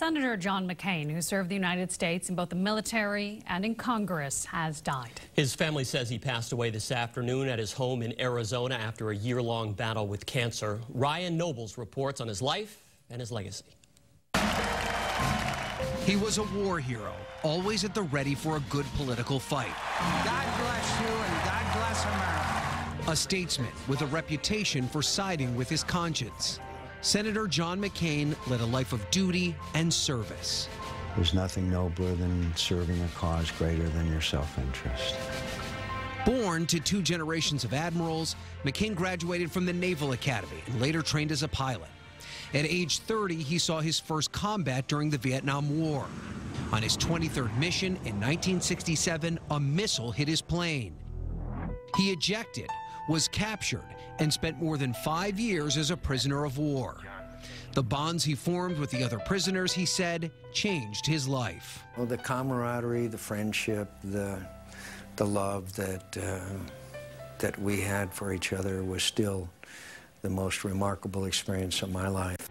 Senator John McCain, who served the United States in both the military and in Congress, has died. His family says he passed away this afternoon at his home in Arizona after a year-long battle with cancer. Ryan Nobles reports on his life and his legacy. He was a war hero, always at the ready for a good political fight. God bless you and God bless America. A statesman with a reputation for siding with his conscience. Senator John McCain led a life of duty and service. There's nothing nobler than serving a cause greater than your self-interest. Born to two generations of admirals, McCain graduated from the Naval Academy and later trained as a pilot. At age 30, he saw his first combat during the Vietnam War. On his 23rd mission in 1967, a missile hit his plane. He ejected, was captured, and spent more than 5 years as a prisoner of war. The bonds he formed with the other prisoners, he said, changed his life. Well, the camaraderie, the friendship, the love that we had for each other was still the most remarkable experience of my life.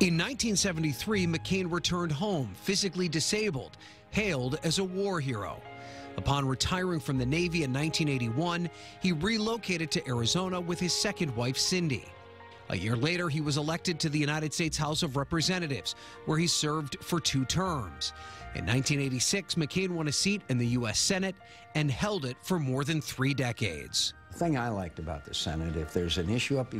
In 1973, McCain returned home, physically disabled, hailed as a war hero. Upon retiring from the Navy in 1981, he relocated to Arizona with his second wife, Cindy. A year later, he was elected to the United States House of Representatives, where he served for 2 terms. In 1986, McCain won a seat in the U.S. Senate and held it for more than 3 decades. The thing I liked about the Senate, if there's an issue up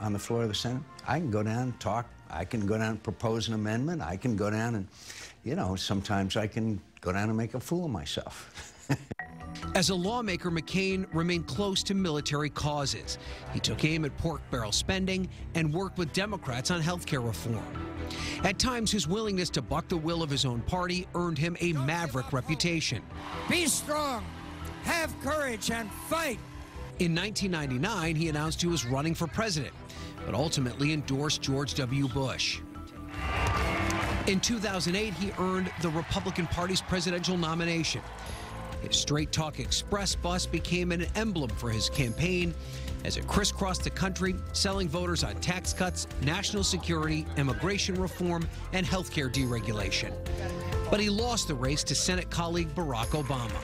on the floor of the Senate, I can go down and talk. I can go down and propose an amendment. I can go down and, you know, sometimes I can go down and make a fool of myself. As a lawmaker, McCain remained close to military causes. He took aim at pork barrel spending and worked with Democrats on health care reform. At times, his willingness to buck the will of his own party earned him a maverick reputation. Be strong, have courage, and fight. In 1999, he announced he was running for president, but ultimately endorsed George W. Bush. In 2008, he earned the Republican Party's presidential nomination. His Straight Talk Express bus became an emblem for his campaign as it crisscrossed the country, selling voters on tax cuts, national security, immigration reform, and health care deregulation. But he lost the race to Senate colleague Barack Obama.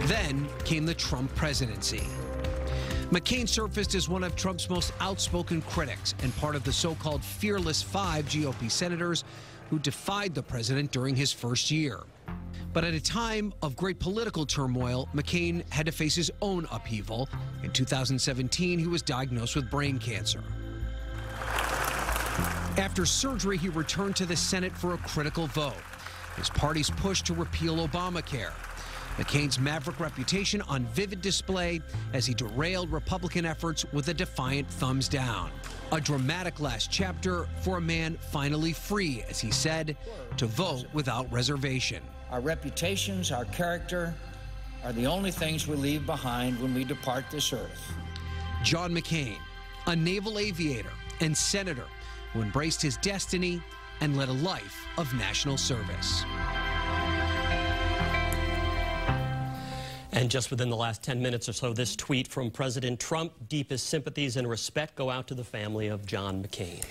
Then came the Trump presidency. McCain surfaced as one of Trump's most outspoken critics and part of the so-called Fearless 5 GOP senators who defied the president during his first year. But at a time of great political turmoil, McCain had to face his own upheaval. In 2017, he was diagnosed with brain cancer. After surgery, he returned to the Senate for a critical vote. His party's push to repeal Obamacare. McCain's maverick reputation on vivid display as he derailed Republican efforts with a defiant thumbs down. A dramatic last chapter for a man finally free, as he said, to vote without reservation. Our reputations, our character, are the only things we leave behind when we depart this earth. John McCain, a naval aviator and senator who embraced his destiny and led a life of national service. And just within the last 10 minutes or so, this tweet from President Trump: deepest sympathies and respect go out to the family of John McCain.